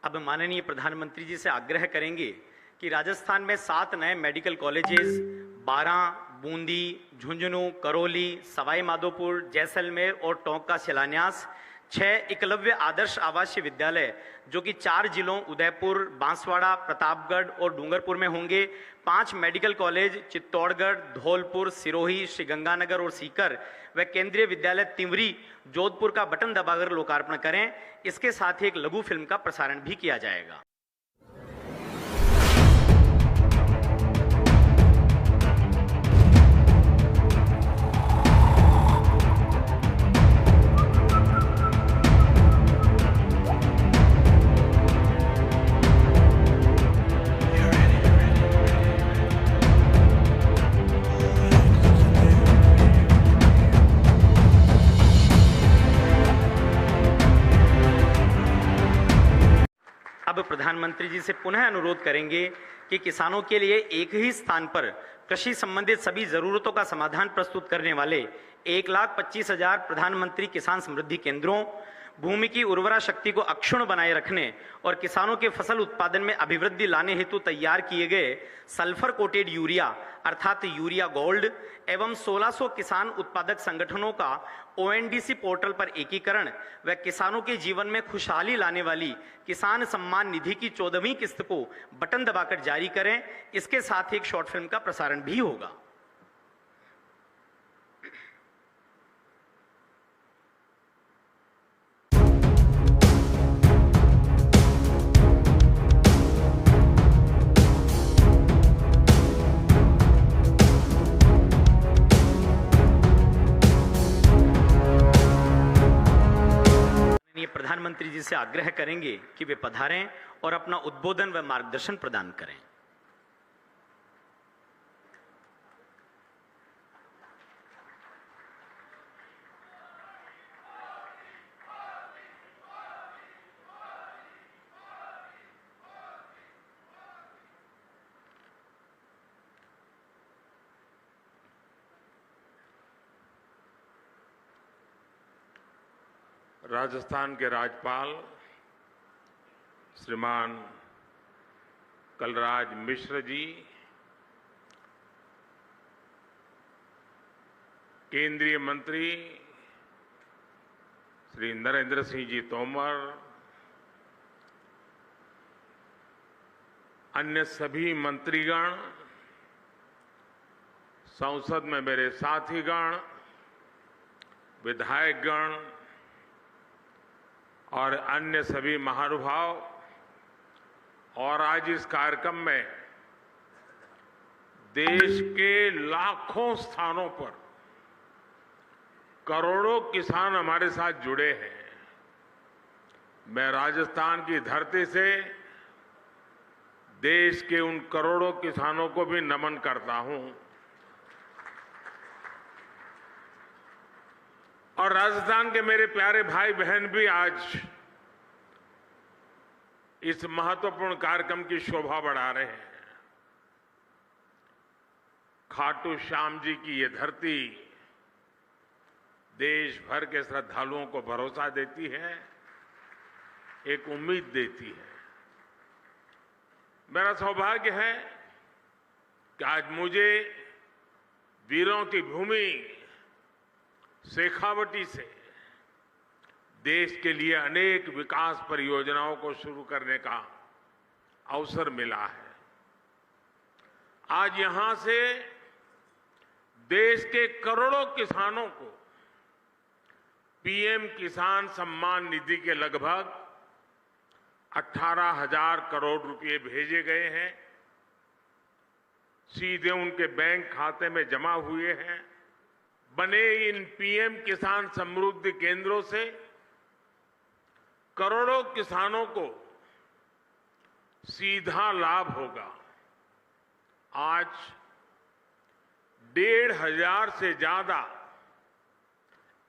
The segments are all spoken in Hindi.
अब माननीय प्रधानमंत्री जी से आग्रह करेंगे कि राजस्थान में 7 नए मेडिकल कॉलेजेस, 12 बूंदी, झुंझुनू, करौली, सवाई माधोपुर, जैसलमेर और टोंक का शिलान्यास, 6 एकलव्य आदर्श आवासीय विद्यालय जो कि 4 जिलों उदयपुर, बांसवाड़ा, प्रतापगढ़ और डूंगरपुर में होंगे, 5 मेडिकल कॉलेज चित्तौड़गढ़, धौलपुर, सिरोही, श्रीगंगानगर और सीकर व केंद्रीय विद्यालय तिंवरी, जोधपुर का बटन दबाकर लोकार्पण करें। इसके साथ ही एक लघु फिल्म का प्रसारण भी किया जाएगा। अब प्रधानमंत्री जी से पुनः अनुरोध करेंगे कि किसानों के लिए एक ही स्थान पर कृषि संबंधित सभी जरूरतों का समाधान प्रस्तुत करने वाले 1,25,000 प्रधानमंत्री किसान समृद्धि केंद्रों, भूमि की उर्वरा शक्ति को अक्षुण्ण बनाए रखने और किसानों के फसल उत्पादन में अभिवृद्धि लाने हेतु तैयार किए गए सल्फर कोटेड यूरिया अर्थात यूरिया गोल्ड एवं 1600 किसान उत्पादक संगठनों का ONDC पोर्टल पर एकीकरण व किसानों के जीवन में खुशहाली लाने वाली किसान सम्मान निधि की 14वीं किस्त को बटन दबाकर जारी करें। इसके साथ ही एक शॉर्ट फिल्म का प्रसारण भी होगा। प्रधानमंत्री जी से आग्रह करेंगे कि वे पधारें और अपना उद्बोधन व मार्गदर्शन प्रदान करें। राजस्थान के राज्यपाल श्रीमान कलराज मिश्र जी, केंद्रीय मंत्री श्री नरेंद्र सिंह जी तोमर, अन्य सभी मंत्रीगण, संसद में मेरे साथीगण, विधायकगण और अन्य सभी महानुभाव और आज इस कार्यक्रम में देश के लाखों स्थानों पर करोड़ों किसान हमारे साथ जुड़े हैं। मैं राजस्थान की धरती से देश के उन करोड़ों किसानों को भी नमन करता हूं और राजस्थान के मेरे प्यारे भाई बहन भी आज इस महत्वपूर्ण कार्यक्रम की शोभा बढ़ा रहे हैं। खाटू श्याम जी की ये धरती देश भर के श्रद्धालुओं को भरोसा देती है, एक उम्मीद देती है। मेरा सौभाग्य है कि आज मुझे वीरों की भूमि शेखावटी से देश के लिए अनेक विकास परियोजनाओं को शुरू करने का अवसर मिला है। आज यहां से देश के करोड़ों किसानों को पीएम किसान सम्मान निधि के लगभग 18,000 करोड़ रुपए भेजे गए हैं, सीधे उनके बैंक खाते में जमा हुए हैं। बने इन पीएम किसान समृद्धि केंद्रों से करोड़ों किसानों को सीधा लाभ होगा। आज 1,500 से ज्यादा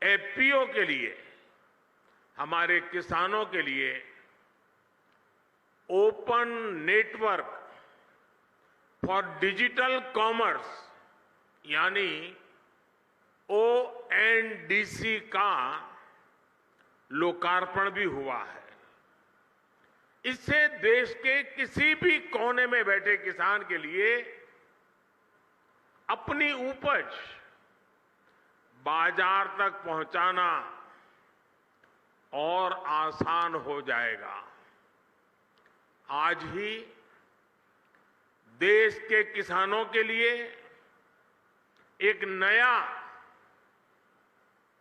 एफपीओ के लिए, हमारे किसानों के लिए open network for digital commerce यानी ONDC का लोकार्पण भी हुआ है। इससे देश के किसी भी कोने में बैठे किसान के लिए अपनी उपज बाजार तक पहुंचाना और आसान हो जाएगा। आज ही देश के किसानों के लिए एक नया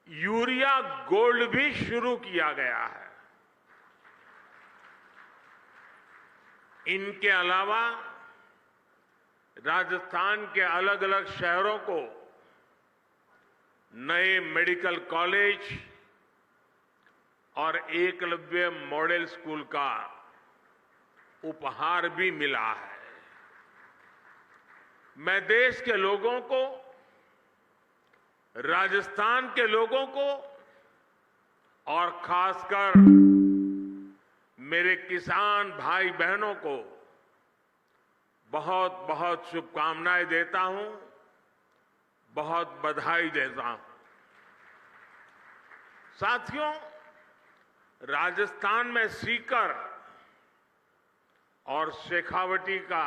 यूरिया गोल्ड भी शुरू किया गया है। इनके अलावा राजस्थान के अलग अलग शहरों को नए मेडिकल कॉलेज और एकलव्य मॉडल स्कूल का उपहार भी मिला है। मैं देश के लोगों को, राजस्थान के लोगों को और खासकर मेरे किसान भाई बहनों को बहुत बहुत शुभकामनाएं देता हूं, बहुत बधाई देता हूं। साथियों, राजस्थान में सीकर और शेखावटी का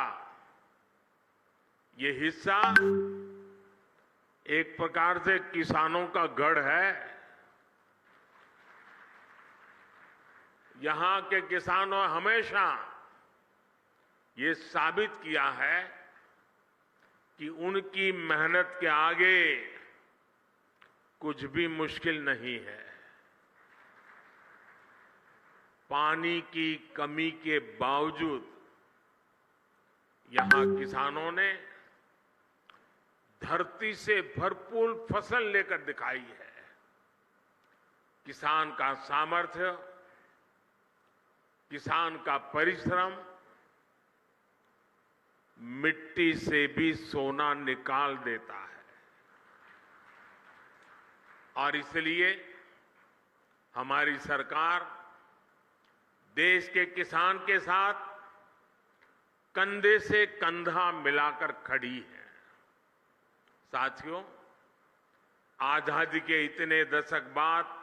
ये हिस्सा एक प्रकार से किसानों का गढ़ है। यहां के किसानों हमेशा ये साबित किया है कि उनकी मेहनत के आगे कुछ भी मुश्किल नहीं है। पानी की कमी के बावजूद यहां किसानों ने धरती से भरपूर फसल लेकर दिखाई है। किसान का सामर्थ्य, किसान का परिश्रम मिट्टी से भी सोना निकाल देता है। और इसलिए हमारी सरकार देश के किसान के साथ कंधे से कंधा मिलाकर खड़ी है। साथियों, आजादी के इतने दशक बाद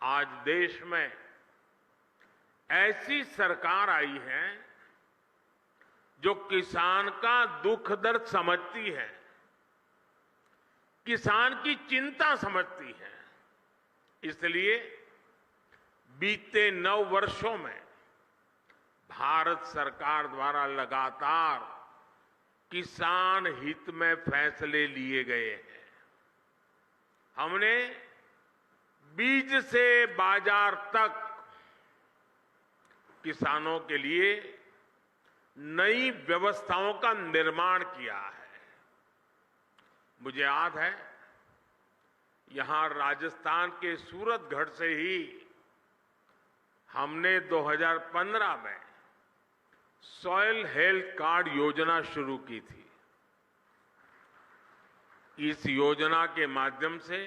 आज देश में ऐसी सरकार आई है जो किसान का दुख दर्द समझती है, किसान की चिंता समझती है। इसलिए बीते 9 वर्षों में भारत सरकार द्वारा लगातार किसान हित में फैसले लिए गए हैं। हमने बीज से बाजार तक किसानों के लिए नई व्यवस्थाओं का निर्माण किया है। मुझे याद है, यहां राजस्थान के सूरतगढ़ से ही हमने 2015 में सॉइल हेल्थ कार्ड योजना शुरू की थी। इस योजना के माध्यम से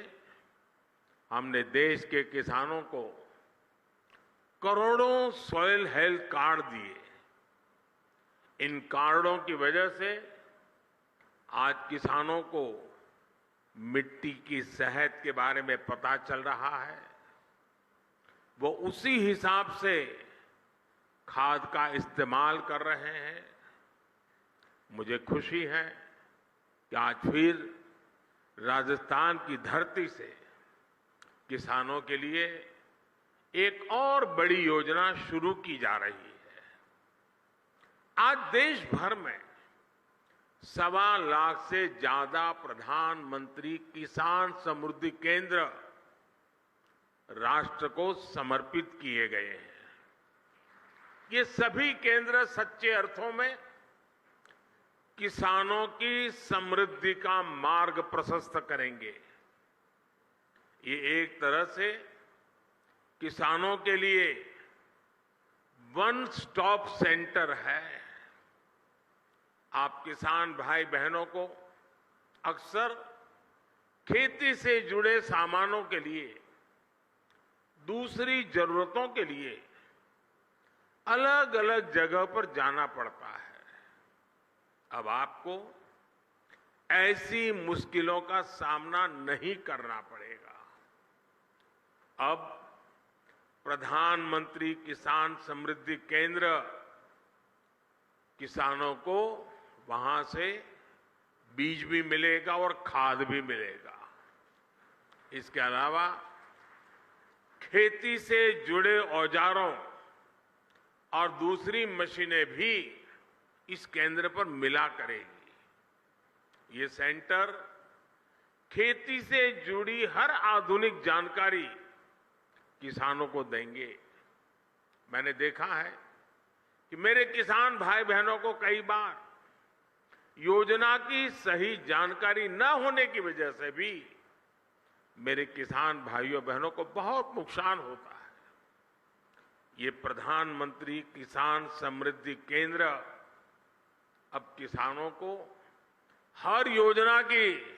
हमने देश के किसानों को करोड़ों सॉइल हेल्थ कार्ड दिए। इन कार्डों की वजह से आज किसानों को मिट्टी की सेहत के बारे में पता चल रहा है। वो उसी हिसाब से खाद का इस्तेमाल कर रहे हैं। मुझे खुशी है कि आज फिर राजस्थान की धरती से किसानों के लिए एक और बड़ी योजना शुरू की जा रही है। आज देश भर में 1.25 लाख से ज्यादा प्रधानमंत्री किसान समृद्धि केंद्र राष्ट्र को समर्पित किए गए हैं। ये सभी केंद्र सच्चे अर्थों में किसानों की समृद्धि का मार्ग प्रशस्त करेंगे। ये एक तरह से किसानों के लिए वन स्टॉप सेंटर है। आप किसान भाई बहनों को अक्सर खेती से जुड़े सामानों के लिए, दूसरी जरूरतों के लिए अलग अलग जगह पर जाना पड़ता है। अब आपको ऐसी मुश्किलों का सामना नहीं करना पड़ेगा। अब प्रधानमंत्री किसान समृद्धि केंद्र किसानों को वहां से बीज भी मिलेगा और खाद भी मिलेगा। इसके अलावा खेती से जुड़े औजारों और दूसरी मशीनें भी इस केंद्र पर मिला करेगी। ये सेंटर खेती से जुड़ी हर आधुनिक जानकारी किसानों को देंगे। मैंने देखा है कि मेरे किसान भाई बहनों को कई बार योजना की सही जानकारी न होने की वजह से भी मेरे किसान भाइयों बहनों को बहुत नुकसान होता है। ये प्रधानमंत्री किसान समृद्धि केंद्र अब किसानों को हर योजना की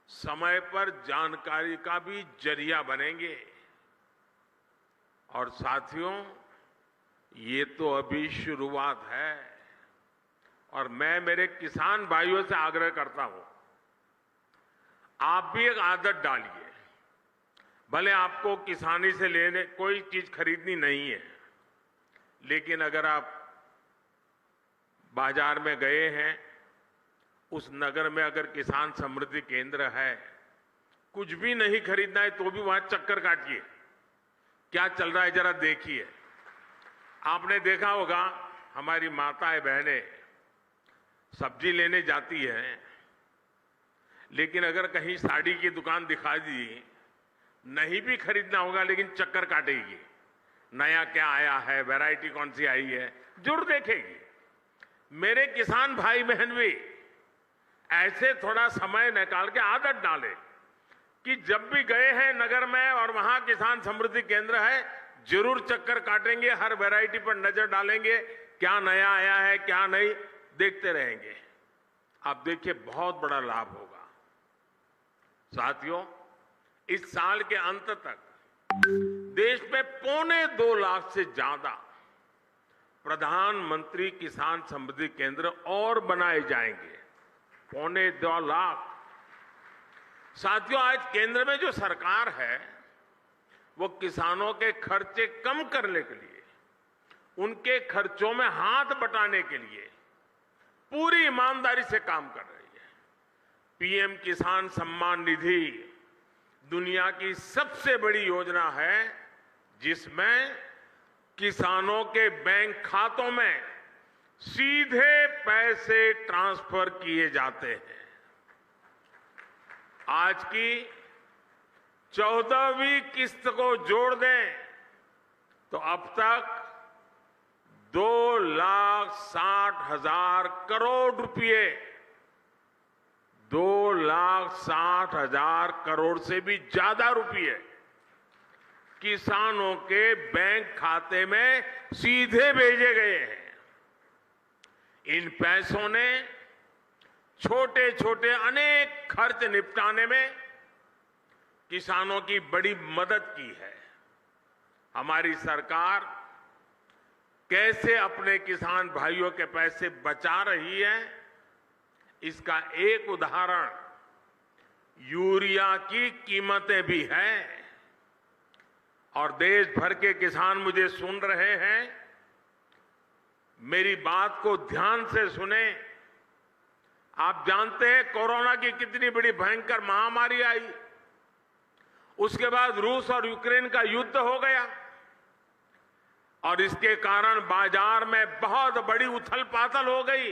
समय पर जानकारी का भी जरिया बनेंगे। और साथियों, ये तो अभी शुरुआत है और मैं मेरे किसान भाइयों से आग्रह करता हूं, आप भी एक आदत डालिए। भले आपको किसानी से लेने कोई चीज खरीदनी नहीं है, लेकिन अगर आप बाजार में गए हैं, उस नगर में अगर किसान समृद्धि केंद्र है, कुछ भी नहीं खरीदना है तो भी वहां चक्कर काटिए, क्या चल रहा है जरा देखिए। आपने देखा होगा हमारी माताएं बहनें सब्जी लेने जाती हैं, लेकिन अगर कहीं साड़ी की दुकान दिखा दी, नहीं भी खरीदना होगा लेकिन चक्कर काटेगी, नया क्या आया है, वैरायटी कौन सी आई है, जरूर देखेगी। मेरे किसान भाई बहन भी ऐसे थोड़ा समय निकाल के आदत डालें कि जब भी गए हैं नगर में और वहां किसान समृद्धि केंद्र है, जरूर चक्कर काटेंगे, हर वैरायटी पर नजर डालेंगे, क्या नया आया है क्या नहीं, देखते रहेंगे। आप देखिए बहुत बड़ा लाभ होगा। साथियों, इस साल के अंत तक देश में 2.25 लाख से ज्यादा प्रधानमंत्री किसान समृद्धि केंद्र और बनाए जाएंगे। 2.25 लाख। साथियों, आज केंद्र में जो सरकार है वो किसानों के खर्चे कम करने के लिए, उनके खर्चों में हाथ बटाने के लिए पूरी ईमानदारी से काम कर रही है। पीएम किसान सम्मान निधि दुनिया की सबसे बड़ी योजना है जिसमें किसानों के बैंक खातों में सीधे पैसे ट्रांसफर किए जाते हैं। आज की 14वीं किस्त को जोड़ दें तो अब तक 2,60,000 करोड़ रुपए, 2,60,000 करोड़ से भी ज्यादा रुपए किसानों के बैंक खाते में सीधे भेजे गए हैं। इन पैसों ने छोटे छोटे अनेक खर्च निपटाने में किसानों की बड़ी मदद की है। हमारी सरकार कैसे अपने किसान भाइयों के पैसे बचा रही है, इसका एक उदाहरण यूरिया की कीमतें भी हैं। और देश भर के किसान मुझे सुन रहे हैं, मेरी बात को ध्यान से सुने। आप जानते हैं कोरोना की कितनी बड़ी भयंकर महामारी आई, उसके बाद रूस और यूक्रेन का युद्ध हो गया और इसके कारण बाजार में बहुत बड़ी उथल पाथल हो गई।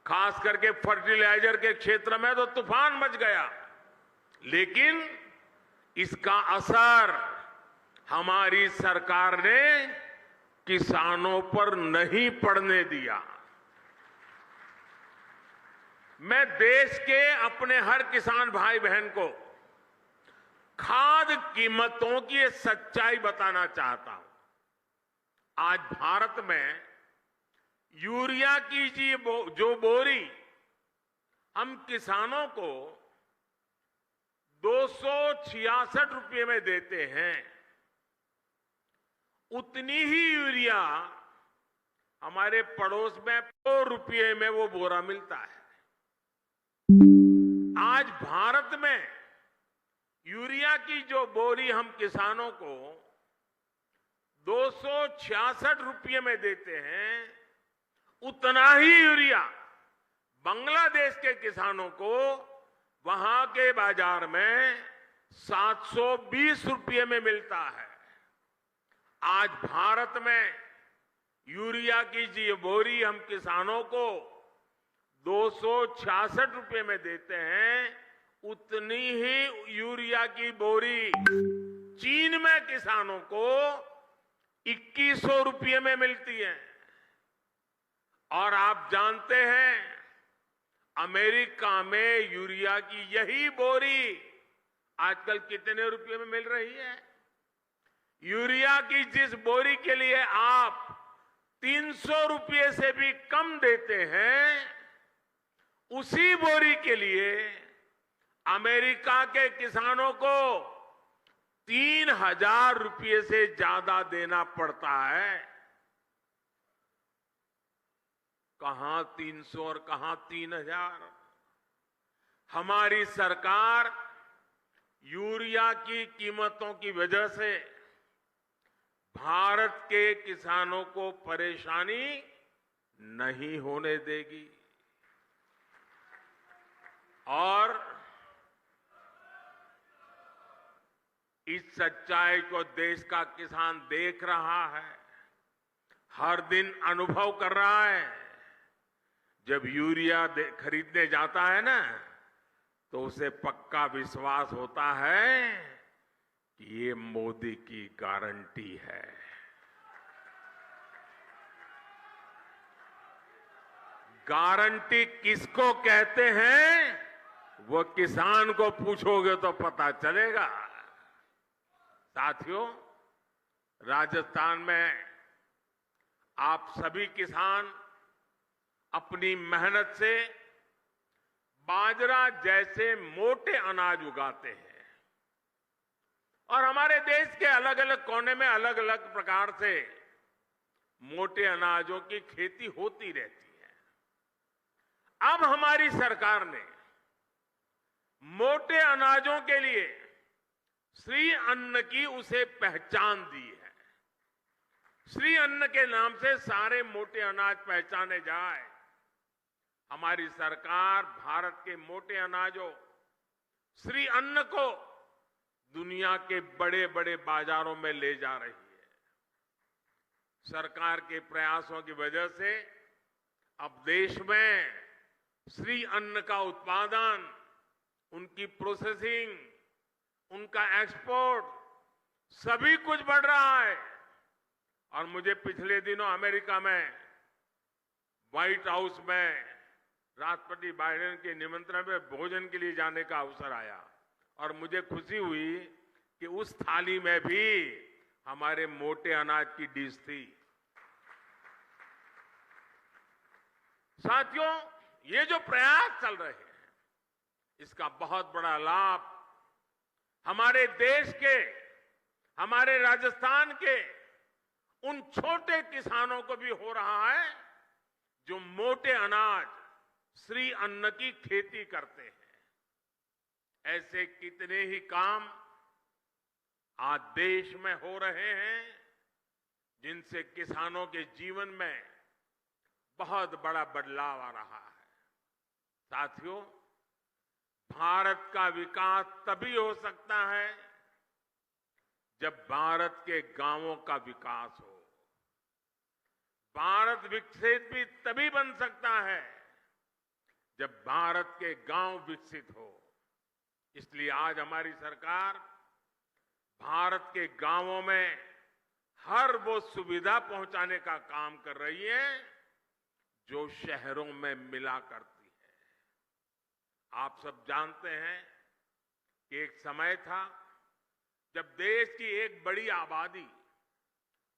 खास करके फर्टिलाइजर के क्षेत्र में तो तूफान मच गया, लेकिन इसका असर हमारी सरकार ने किसानों पर नहीं पड़ने दिया। मैं देश के अपने हर किसान भाई बहन को खाद कीमतों की ये सच्चाई बताना चाहता हूं। आज भारत में यूरिया की जो बोरी हम किसानों को 266 रुपये में देते हैं, उतनी ही यूरिया हमारे पड़ोस में 2 रुपये में वो बोरा मिलता है। आज भारत में यूरिया की जो बोरी हम किसानों को ₹266 में देते हैं, उतना ही यूरिया बांग्लादेश के किसानों को वहां के बाजार में ₹720 में मिलता है। आज भारत में यूरिया की जो बोरी हम किसानों को ₹266 में देते हैं, उतनी ही यूरिया की बोरी चीन में किसानों को ₹2100 में मिलती है। और आप जानते हैं, अमेरिका में यूरिया की यही बोरी आजकल कितने रुपए में मिल रही है? यूरिया की जिस बोरी के लिए आप ₹300 से भी कम देते हैं, उसी बोरी के लिए अमेरिका के किसानों को ₹3000 से ज्यादा देना पड़ता है। कहां 300 और कहां 3000? हमारी सरकार यूरिया की कीमतों की वजह से भारत के किसानों को परेशानी नहीं होने देगी। और इस सच्चाई को देश का किसान देख रहा है, हर दिन अनुभव कर रहा है। जब यूरिया खरीदने जाता है ना, तो उसे पक्का विश्वास होता है कि ये मोदी की गारंटी है। गारंटी किसको कहते हैं, वो किसान को पूछोगे तो पता चलेगा। साथियों, राजस्थान में आप सभी किसान अपनी मेहनत से बाजरा जैसे मोटे अनाज उगाते हैं और हमारे देश के अलग अलग कोने में अलग अलग प्रकार से मोटे अनाजों की खेती होती रहती है। अब हमारी सरकार ने मोटे अनाजों के लिए श्री अन्न की उसे पहचान दी है। श्री अन्न के नाम से सारे मोटे अनाज पहचाने जाए। हमारी सरकार भारत के मोटे अनाजों श्री अन्न को दुनिया के बड़े बड़े बाजारों में ले जा रही है। सरकार के प्रयासों की वजह से अब देश में श्री अन्न का उत्पादन, उनकी प्रोसेसिंग, उनका एक्सपोर्ट, सभी कुछ बढ़ रहा है। और मुझे पिछले दिनों अमेरिका में व्हाइट हाउस में राष्ट्रपति बाइडेन के निमंत्रण में भोजन के लिए जाने का अवसर आया और मुझे खुशी हुई कि उस थाली में भी हमारे मोटे अनाज की डिश थी। साथियों, ये जो प्रयास चल रहे हैं, इसका बहुत बड़ा लाभ हमारे देश के, हमारे राजस्थान के उन छोटे किसानों को भी हो रहा है जो मोटे अनाज श्री अन्न की खेती करते हैं। ऐसे कितने ही काम आज देश में हो रहे हैं जिनसे किसानों के जीवन में बहुत बड़ा बदलाव आ रहा है। साथियों, भारत का विकास तभी हो सकता है जब भारत के गांवों का विकास हो। भारत विकसित भी तभी बन सकता है जब भारत के गांव विकसित हो। इसलिए आज हमारी सरकार भारत के गांवों में हर वो सुविधा पहुंचाने का काम कर रही है जो शहरों में मिला करती है। आप सब जानते हैं कि एक समय था जब देश की एक बड़ी आबादी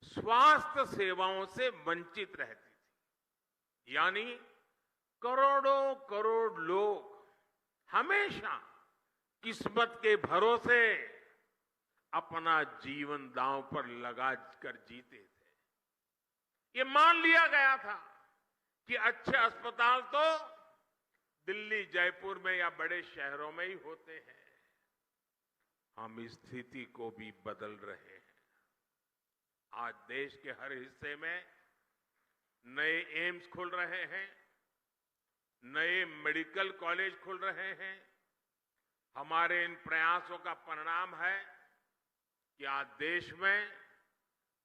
स्वास्थ्य सेवाओं से वंचित रहती थी। यानी करोड़ों करोड़ लोग हमेशा किस्मत के भरोसे अपना जीवन दांव पर लगा कर जीते थे। ये मान लिया गया था कि अच्छे अस्पताल तो दिल्ली, जयपुर में या बड़े शहरों में ही होते हैं। हम इस स्थिति को भी बदल रहे हैं। आज देश के हर हिस्से में नए एम्स खुल रहे हैं, नए मेडिकल कॉलेज खुल रहे हैं। हमारे इन प्रयासों का परिणाम है कि आज देश में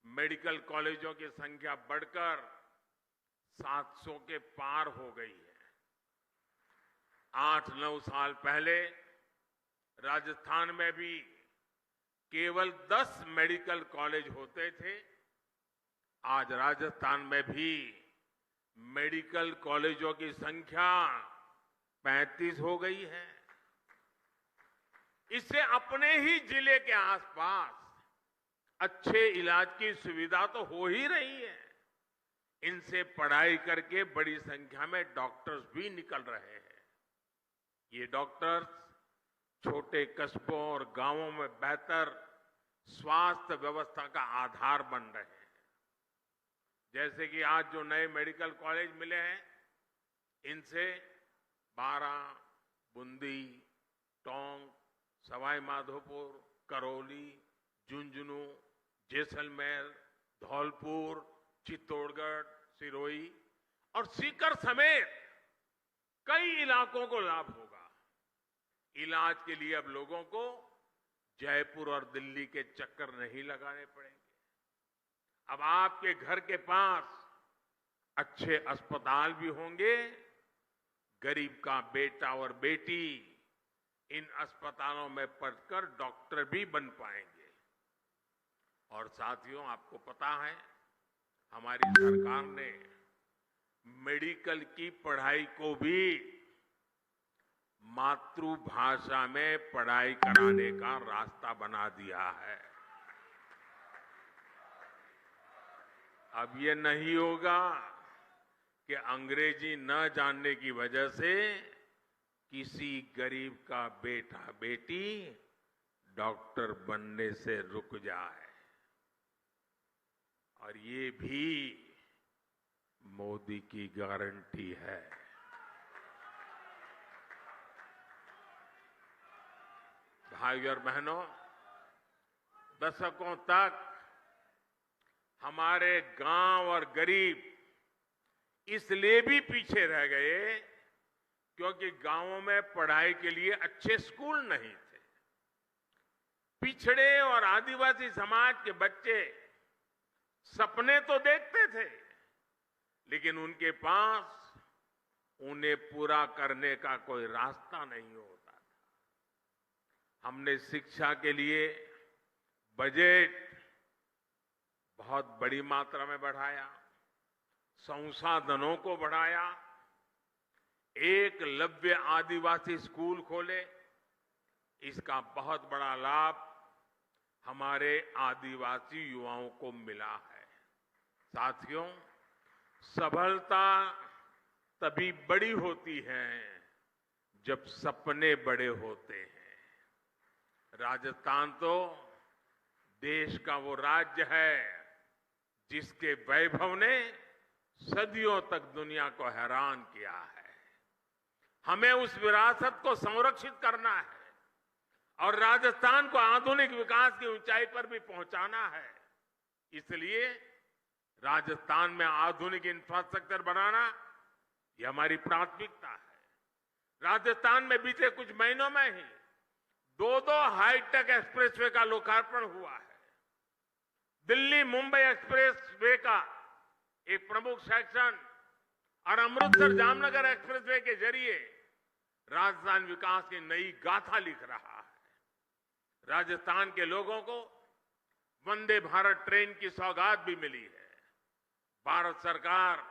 मेडिकल कॉलेजों की संख्या बढ़कर 700 के पार हो गई है। 8-9 साल पहले राजस्थान में भी केवल 10 मेडिकल कॉलेज होते थे। आज राजस्थान में भी मेडिकल कॉलेजों की संख्या 35 हो गई है। इससे अपने ही जिले के आसपास अच्छे इलाज की सुविधा तो हो ही रही है। इनसे पढ़ाई करके बड़ी संख्या में डॉक्टर्स भी निकल रहे हैं। ये डॉक्टर्स छोटे कस्बों और गांवों में बेहतर स्वास्थ्य व्यवस्था का आधार बन रहे हैं। जैसे कि आज जो नए मेडिकल कॉलेज मिले हैं, इनसे बारां, बूंदी, टोंक, सवाई माधोपुर, करौली, झुंझुनू, जैसलमेर, धौलपुर, चित्तौड़गढ़, सिरोही और सीकर समेत कई इलाकों को लाभ होगा। इलाज के लिए अब लोगों को जयपुर और दिल्ली के चक्कर नहीं लगाने पड़ेंगे। अब आपके घर के पास अच्छे अस्पताल भी होंगे। गरीब का बेटा और बेटी इन अस्पतालों में पढ़कर डॉक्टर भी बन पाएंगे। और साथियों, आपको पता है हमारी सरकार ने मेडिकल की पढ़ाई को भी मातृभाषा में पढ़ाई कराने का रास्ता बना दिया है। अब ये नहीं होगा कि अंग्रेजी न जानने की वजह से किसी गरीब का बेटा बेटी डॉक्टर बनने से रुक जाए। और ये भी मोदी की गारंटी है। भाइयों और बहनों, दशकों तक हमारे गांव और गरीब इसलिए भी पीछे रह गए क्योंकि गांवों में पढ़ाई के लिए अच्छे स्कूल नहीं थे। पिछड़े और आदिवासी समाज के बच्चे सपने तो देखते थे, लेकिन उनके पास उन्हें पूरा करने का कोई रास्ता नहीं होता था। हमने शिक्षा के लिए बजट बहुत बड़ी मात्रा में बढ़ाया, संसाधनों को बढ़ाया, एकलव्य आदिवासी स्कूल खोले। इसका बहुत बड़ा लाभ हमारे आदिवासी युवाओं को मिला है। साथियों, सफलता तभी बड़ी होती है जब सपने बड़े होते हैं। राजस्थान तो देश का वो राज्य है जिसके वैभव ने सदियों तक दुनिया को हैरान किया है। हमें उस विरासत को संरक्षित करना है और राजस्थान को आधुनिक विकास की ऊंचाई पर भी पहुंचाना है। इसलिए राजस्थान में आधुनिक इंफ्रास्ट्रक्चर बनाना ये हमारी प्राथमिकता है। राजस्थान में बीते कुछ महीनों में ही 2 हाईटेक एक्सप्रेसवे का लोकार्पण हुआ है। दिल्ली मुंबई एक्सप्रेसवे का एक प्रमुख सेक्शन और अमृतसर जामनगर एक्सप्रेसवे के जरिए राजस्थान विकास की नई गाथा लिख रहा है। राजस्थान के लोगों को वंदे भारत ट्रेन की सौगात भी मिली है। भारत सरकार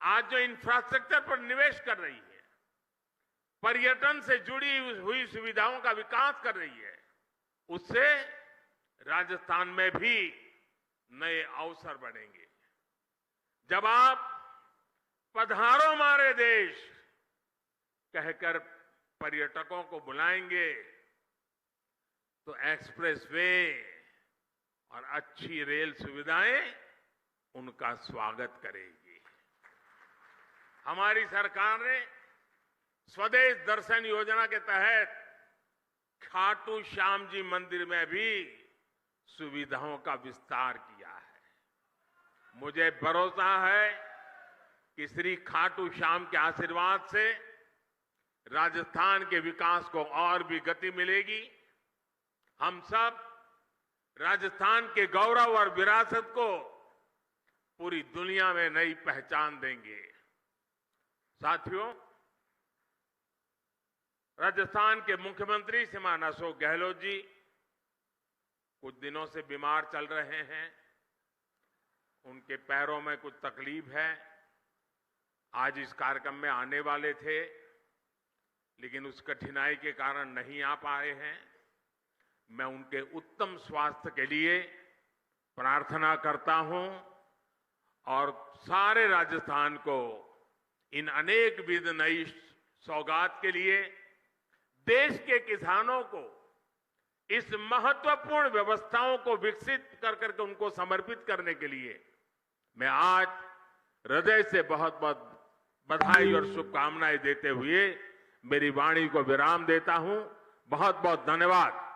आज जो इंफ्रास्ट्रक्चर पर निवेश कर रही है, पर्यटन से जुड़ी हुई सुविधाओं का विकास कर रही है, उससे राजस्थान में भी नए अवसर बनेंगे। जब आप पधारो हमारे देश कहकर पर्यटकों को बुलाएंगे तो एक्सप्रेसवे और अच्छी रेल सुविधाएं उनका स्वागत करेगी। हमारी सरकार ने स्वदेश दर्शन योजना के तहत खाटू श्याम जी मंदिर में भी सुविधाओं का विस्तार किया है। मुझे भरोसा है कि श्री खाटू श्याम के आशीर्वाद से राजस्थान के विकास को और भी गति मिलेगी। हम सब राजस्थान के गौरव और विरासत को पूरी दुनिया में नई पहचान देंगे। साथियों, राजस्थान के मुख्यमंत्री श्रीमान अशोक गहलोत जी कुछ दिनों से बीमार चल रहे हैं। उनके पैरों में कुछ तकलीफ है। आज इस कार्यक्रम में आने वाले थे, लेकिन उस कठिनाई के कारण नहीं आ पाए हैं। मैं उनके उत्तम स्वास्थ्य के लिए प्रार्थना करता हूं और सारे राजस्थान को इन अनेक विध नई सौगात के लिए, देश के किसानों को इस महत्वपूर्ण व्यवस्थाओं को विकसित कर करके उनको समर्पित करने के लिए मैं आज हृदय से बहुत बहुत बधाई और शुभकामनाएं देते हुए मेरी वाणी को विराम देता हूं। बहुत बहुत धन्यवाद।